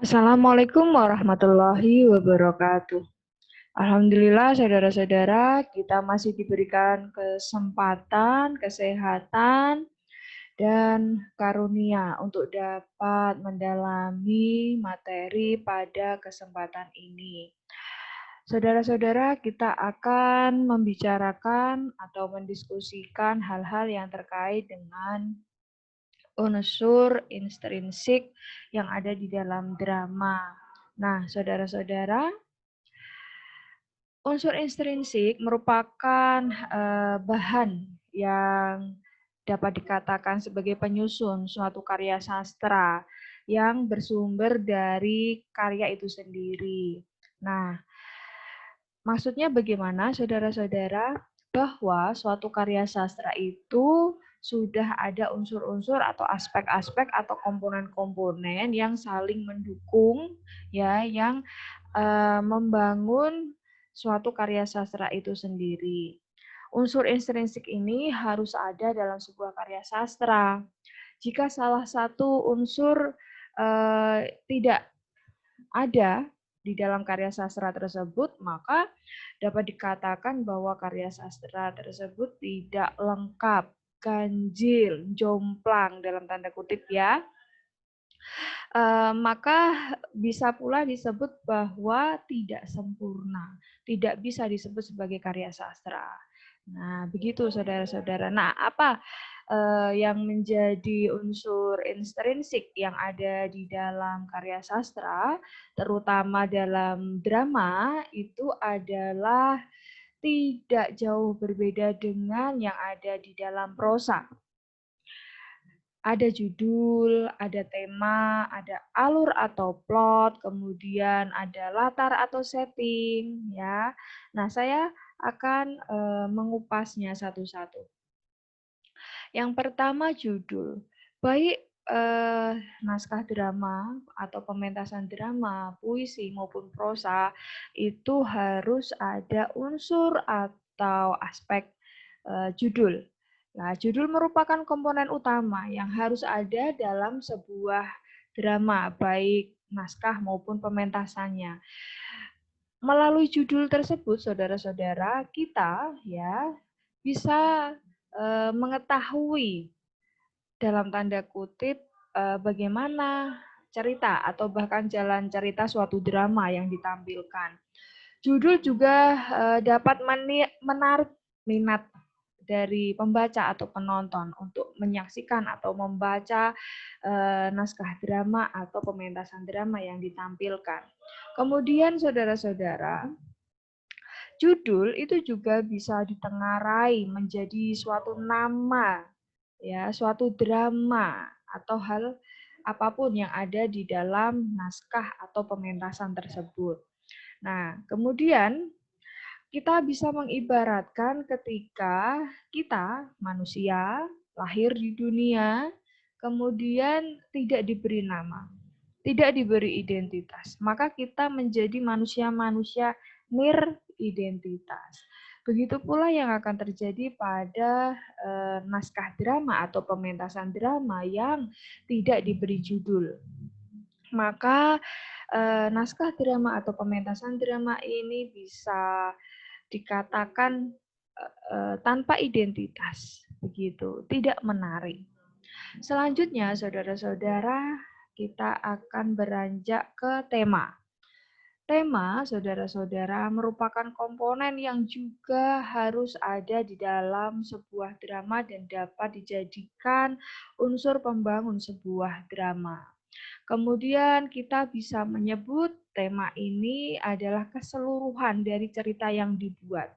Assalamualaikum warahmatullahi wabarakatuh. Alhamdulillah saudara-saudara, kita masih diberikan kesempatan, kesehatan, dan karunia untuk dapat mendalami materi pada kesempatan ini. Saudara-saudara, kita akan membicarakan atau mendiskusikan hal-hal yang terkait dengan unsur intrinsik yang ada di dalam drama. Nah, saudara-saudara, unsur intrinsik merupakan bahan yang dapat dikatakan sebagai penyusun suatu karya sastra yang bersumber dari karya itu sendiri. Nah, maksudnya bagaimana, saudara-saudara? Bahwa suatu karya sastra itu sudah ada unsur-unsur atau aspek-aspek atau komponen-komponen yang saling mendukung, ya, yang membangun suatu karya sastra itu sendiri. Unsur intrinsik ini harus ada dalam sebuah karya sastra. Jika salah satu unsur tidak ada di dalam karya sastra tersebut, maka dapat dikatakan bahwa karya sastra tersebut tidak lengkap, ganjil, jomplang dalam tanda kutip ya. Maka bisa pula disebut bahwa tidak sempurna, tidak bisa disebut sebagai karya sastra. Nah, begitu saudara-saudara. Nah, apa yang menjadi unsur intrinsik yang ada di dalam karya sastra, terutama dalam drama, itu adalah tidak jauh berbeda dengan yang ada di dalam prosa. Ada judul, ada tema, ada alur atau plot, kemudian ada latar atau setting, ya. Nah, saya akan mengupasnya satu-satu. Yang pertama judul. Baik naskah drama atau pementasan drama, puisi maupun prosa itu harus ada unsur atau aspek judul. Nah, judul merupakan komponen utama yang harus ada dalam sebuah drama, baik naskah maupun pementasannya. Melalui judul tersebut, saudara-saudara, kita ya bisa mengetahui dalam tanda kutip bagaimana cerita atau bahkan jalan cerita suatu drama yang ditampilkan. Judul juga dapat menarik minat dari pembaca atau penonton untuk menyaksikan atau membaca naskah drama atau pementasan drama yang ditampilkan. Kemudian saudara-saudara, judul itu juga bisa ditengarai menjadi suatu nama, ya, suatu drama atau hal apapun yang ada di dalam naskah atau pementasan tersebut. Nah, kemudian kita bisa mengibaratkan ketika kita manusia lahir di dunia, kemudian tidak diberi nama, tidak diberi identitas, maka kita menjadi manusia-manusia nir-identitas. Begitu pula yang akan terjadi pada naskah drama atau pementasan drama yang tidak diberi judul. Maka naskah drama atau pementasan drama ini bisa dikatakan tanpa identitas, begitu, tidak menarik. Selanjutnya, saudara-saudara, kita akan beranjak ke tema. Tema, saudara-saudara, merupakan komponen yang juga harus ada di dalam sebuah drama dan dapat dijadikan unsur pembangun sebuah drama. Kemudian kita bisa menyebut tema ini adalah keseluruhan dari cerita yang dibuat.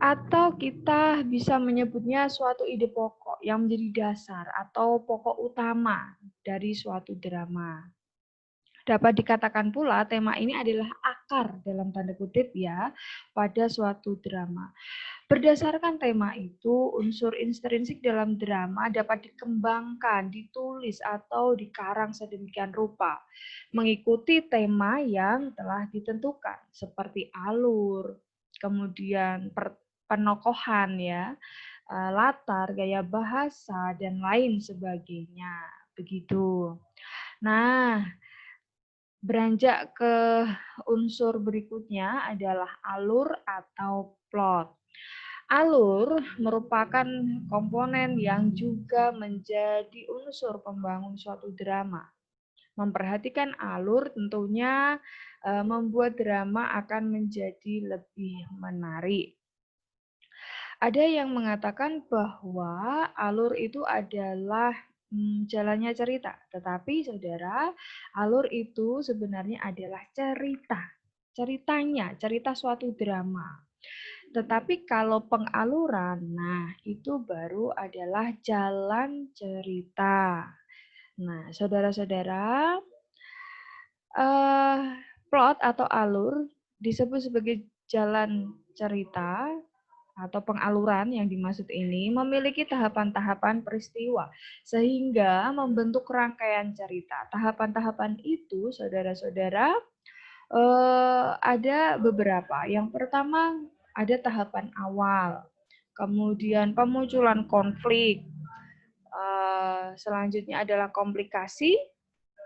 Atau kita bisa menyebutnya suatu ide pokok yang menjadi dasar atau pokok utama dari suatu drama. Dapat dikatakan pula tema ini adalah akar dalam tanda kutip ya pada suatu drama. Berdasarkan tema itu, unsur intrinsik dalam drama dapat dikembangkan, ditulis atau dikarang sedemikian rupa mengikuti tema yang telah ditentukan seperti alur, kemudian penokohan ya, latar, gaya bahasa dan lain sebagainya. Begitu. Nah, beranjak ke unsur berikutnya adalah alur atau plot. Alur merupakan komponen yang juga menjadi unsur pembangun suatu drama. Memperhatikan alur tentunya membuat drama akan menjadi lebih menarik. Ada yang mengatakan bahwa alur itu adalah jalannya cerita, tetapi saudara, alur itu sebenarnya adalah cerita. Ceritanya, cerita suatu drama. Tetapi kalau pengaluran, nah itu baru adalah jalan cerita. Nah, saudara-saudara, eh, plot atau alur disebut sebagai jalan cerita atau pengaluran yang dimaksud ini memiliki tahapan-tahapan peristiwa sehingga membentuk rangkaian cerita. Tahapan-tahapan itu, saudara-saudara, ada beberapa. Yang pertama ada tahapan awal, kemudian pemunculan konflik, selanjutnya adalah komplikasi,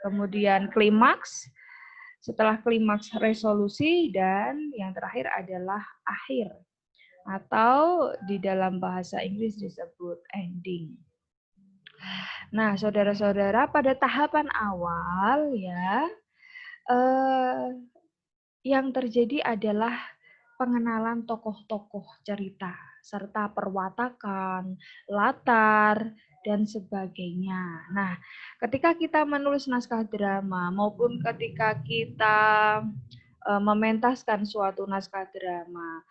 kemudian klimaks, setelah klimaks resolusi, dan yang terakhir adalah akhir atau di dalam bahasa Inggris disebut ending. Nah, saudara-saudara, pada tahapan awal ya, eh, yang terjadi adalah pengenalan tokoh-tokoh cerita serta perwatakan, latar, dan sebagainya. Nah, ketika kita menulis naskah drama maupun ketika kita mementaskan suatu naskah drama,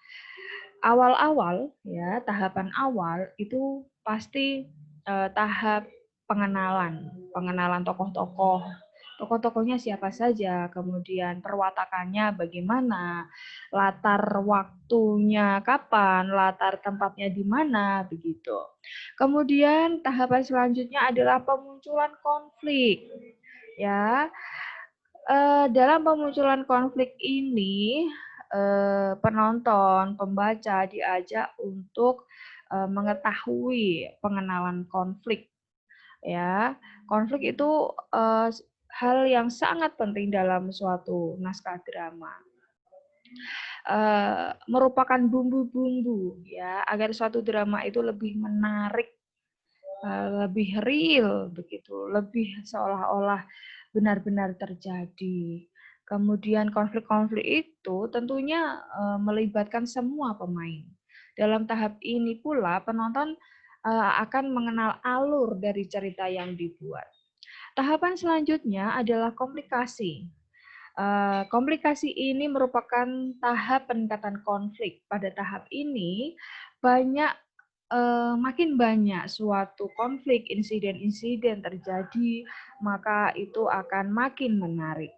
awal-awal ya, tahapan awal itu pasti tahap pengenalan tokoh-tokoh. Tokoh-tokohnya siapa saja, kemudian perwatakannya bagaimana, latar waktunya kapan, latar tempatnya di mana, begitu. Kemudian tahapan selanjutnya adalah pemunculan konflik. Ya, dalam pemunculan konflik ini penonton, pembaca diajak untuk mengetahui pengenalan konflik. Ya, konflik itu hal yang sangat penting dalam suatu naskah drama. Merupakan bumbu-bumbu ya agar suatu drama itu lebih menarik, lebih real begitu, lebih seolah-olah benar-benar terjadi. Kemudian konflik-konflik itu tentunya melibatkan semua pemain. Dalam tahap ini pula penonton akan mengenal alur dari cerita yang dibuat. Tahapan selanjutnya adalah komplikasi. Komplikasi ini merupakan tahap peningkatan konflik. Pada tahap ini makin banyak suatu konflik, insiden-insiden terjadi, maka itu akan makin menarik.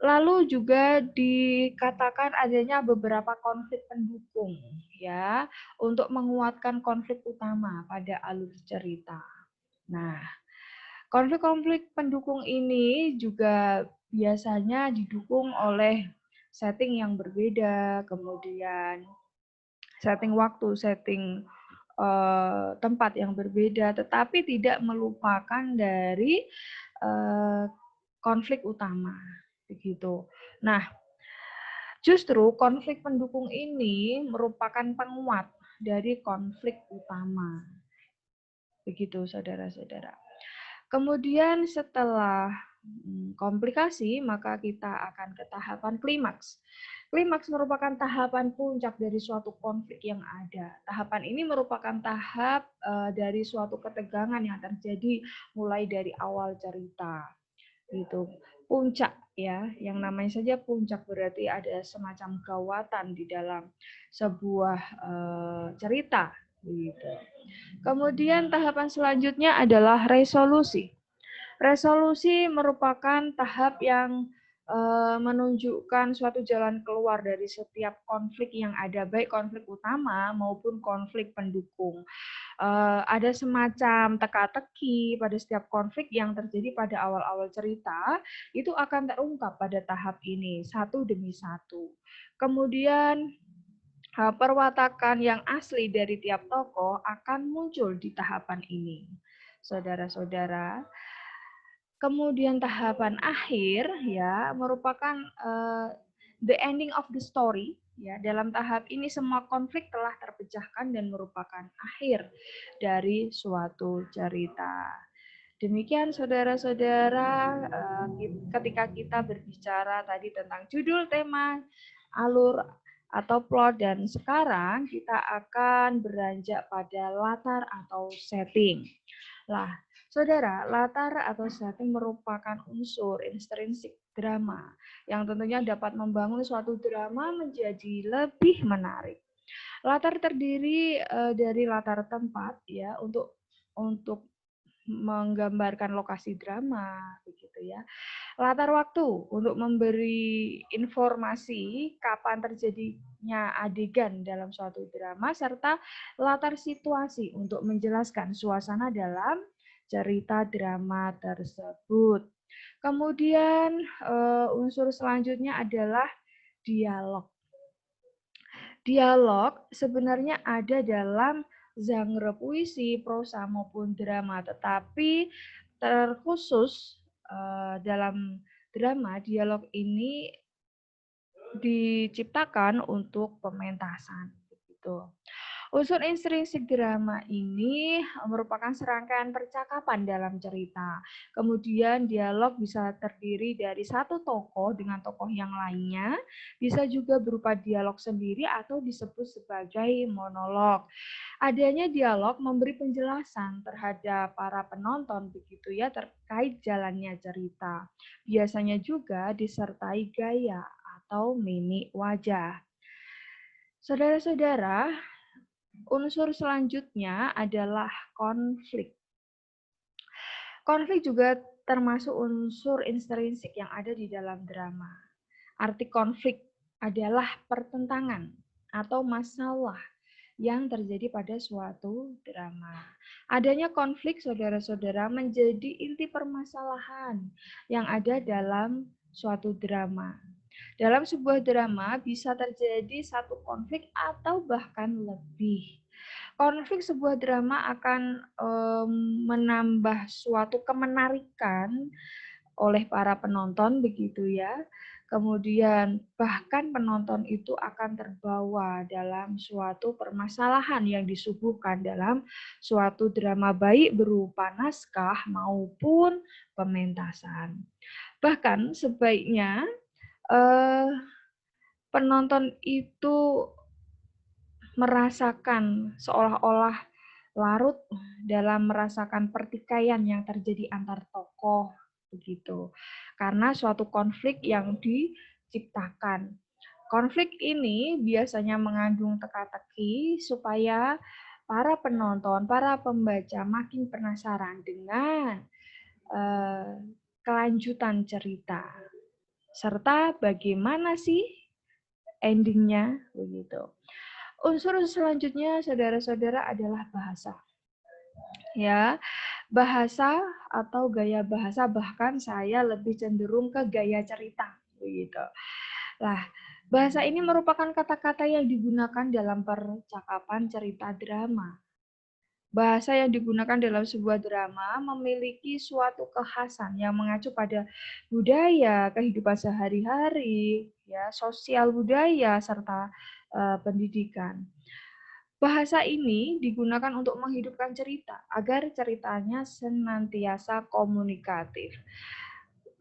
Lalu juga dikatakan adanya beberapa konflik pendukung ya untuk menguatkan konflik utama pada alur cerita. Nah, konflik-konflik pendukung ini juga biasanya didukung oleh setting yang berbeda, kemudian setting waktu, setting tempat yang berbeda, tetapi tidak melupakan dari konflik utama, begitu. Nah, justru konflik pendukung ini merupakan penguat dari konflik utama, begitu, saudara-saudara. Kemudian setelah komplikasi, maka kita akan ke tahapan klimaks. Klimaks merupakan tahapan puncak dari suatu konflik yang ada. Tahapan ini merupakan tahap dari suatu ketegangan yang terjadi mulai dari awal cerita. Gitu. Puncak ya, yang namanya saja puncak berarti ada semacam gawatan di dalam sebuah cerita gitu. Kemudian tahapan selanjutnya adalah resolusi. Resolusi merupakan tahap yang menunjukkan suatu jalan keluar dari setiap konflik yang ada, baik konflik utama maupun konflik pendukung. Ada semacam teka-teki pada setiap konflik yang terjadi pada awal-awal cerita, itu akan terungkap pada tahap ini, satu demi satu. Kemudian perwatakan yang asli dari tiap tokoh akan muncul di tahapan ini. Saudara-saudara, Kemudian tahapan akhir ya merupakan the ending of the story. Ya, dalam tahap ini semua konflik telah terpecahkan dan merupakan akhir dari suatu cerita. Demikian saudara-saudara, ketika kita berbicara tadi tentang judul, tema, alur, atau plot, dan sekarang kita akan beranjak pada latar atau setting. Lah, saudara, latar atau setting merupakan unsur intrinsik drama yang tentunya dapat membangun suatu drama menjadi lebih menarik. Latar terdiri dari latar tempat ya untuk menggambarkan lokasi drama begitu ya. Latar waktu untuk memberi informasi kapan terjadinya adegan dalam suatu drama, serta latar situasi untuk menjelaskan suasana dalam cerita drama tersebut. Kemudian unsur selanjutnya adalah dialog. Dialog sebenarnya ada dalam genre puisi, prosa maupun drama, tetapi terkhusus dalam drama, dialog ini diciptakan untuk pementasan. Begitu. Unsur intrinsik drama ini merupakan serangkaian percakapan dalam cerita. Kemudian dialog bisa terdiri dari satu tokoh dengan tokoh yang lainnya, bisa juga berupa dialog sendiri atau disebut sebagai monolog. Adanya dialog memberi penjelasan terhadap para penonton begitu ya terkait jalannya cerita. Biasanya juga disertai gaya atau mimik wajah. Saudara-saudara, unsur selanjutnya adalah konflik. Konflik juga termasuk unsur intrinsik yang ada di dalam drama. Arti konflik adalah pertentangan atau masalah yang terjadi pada suatu drama. Adanya konflik saudara-saudara menjadi inti permasalahan yang ada dalam suatu drama. Dalam sebuah drama bisa terjadi satu konflik atau bahkan lebih. Konflik sebuah drama akan menambah suatu kemenarikan oleh para penonton begitu ya. Kemudian bahkan penonton itu akan terbawa dalam suatu permasalahan yang disuguhkan dalam suatu drama, baik berupa naskah maupun pementasan. Bahkan sebaiknya penonton itu merasakan seolah-olah larut dalam merasakan pertikaian yang terjadi antar tokoh begitu. Karena suatu konflik yang diciptakan. Konflik ini biasanya mengandung teka-teki supaya para penonton, para pembaca makin penasaran dengan kelanjutan cerita serta bagaimana sih endingnya begitu. Unsur selanjutnya saudara-saudara adalah bahasa. Ya, bahasa atau gaya bahasa, bahkan saya lebih cenderung ke gaya cerita begitu. Lah, bahasa ini merupakan kata-kata yang digunakan dalam percakapan cerita drama. Bahasa yang digunakan dalam sebuah drama memiliki suatu kekhasan yang mengacu pada budaya, kehidupan sehari-hari, ya, sosial budaya serta pendidikan. Bahasa ini digunakan untuk menghidupkan cerita agar ceritanya senantiasa komunikatif.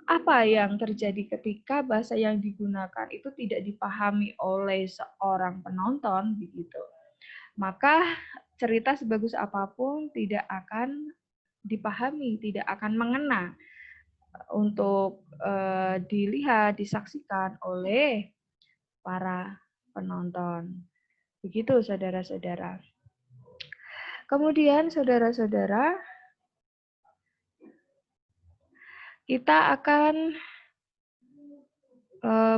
Apa yang terjadi ketika bahasa yang digunakan itu tidak dipahami oleh seorang penonton begitu? Maka cerita sebagus apapun tidak akan dipahami, tidak akan mengena untuk dilihat, disaksikan oleh para penonton. Begitu saudara-saudara. Kemudian saudara-saudara, kita akan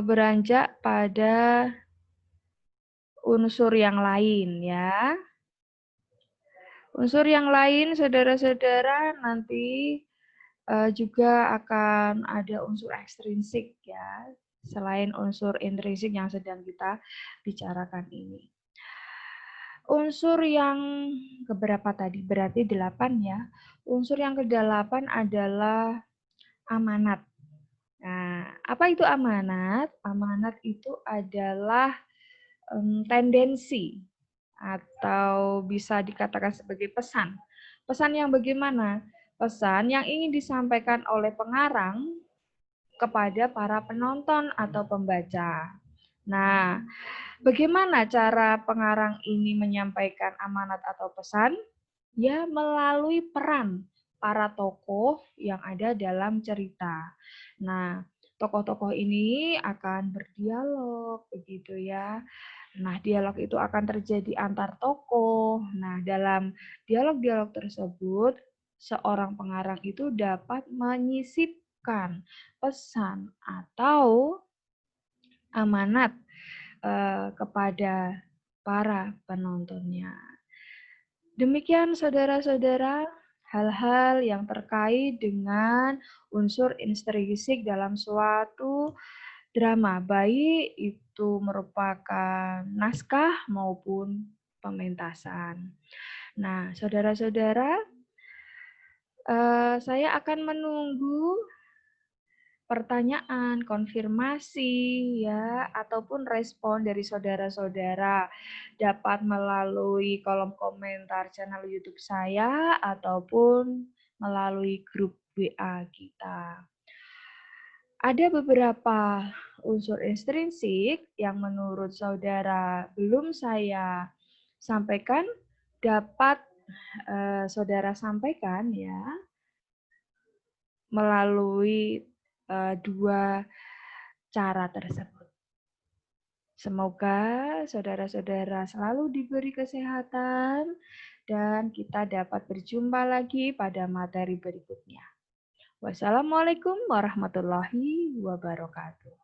beranjak pada unsur yang lain ya. Unsur yang lain saudara-saudara nanti juga akan ada unsur ekstrinsik ya, selain unsur intrinsik yang sedang kita bicarakan ini. Unsur yang keberapa tadi? Berarti 8 ya. Unsur yang ke-8 adalah amanat. Nah, apa itu amanat? Amanat itu adalah tendensi atau bisa dikatakan sebagai pesan. Pesan yang bagaimana? Pesan yang ingin disampaikan oleh pengarang kepada para penonton atau pembaca. Nah, bagaimana cara pengarang ini menyampaikan amanat atau pesan? Ya, melalui peran para tokoh yang ada dalam cerita. Nah, tokoh-tokoh ini akan berdialog, begitu ya. Nah, dialog itu akan terjadi antar tokoh. Nah, dalam dialog-dialog tersebut, seorang pengarang itu dapat menyisipkan pesan atau amanat kepada para penontonnya. Demikian saudara-saudara, hal-hal yang terkait dengan unsur intrinsik dalam suatu drama, baik itu merupakan naskah maupun pementasan. Nah, saudara-saudara, saya akan menunggu pertanyaan, konfirmasi, ya, ataupun respon dari saudara-saudara dapat melalui kolom komentar channel YouTube saya ataupun melalui grup WA kita. Ada beberapa unsur intrinsik yang menurut saudara belum saya sampaikan, dapat saudara sampaikan ya melalui dua cara tersebut. Semoga saudara-saudara selalu diberi kesehatan dan kita dapat berjumpa lagi pada materi berikutnya. Wassalamualaikum warahmatullahi wabarakatuh.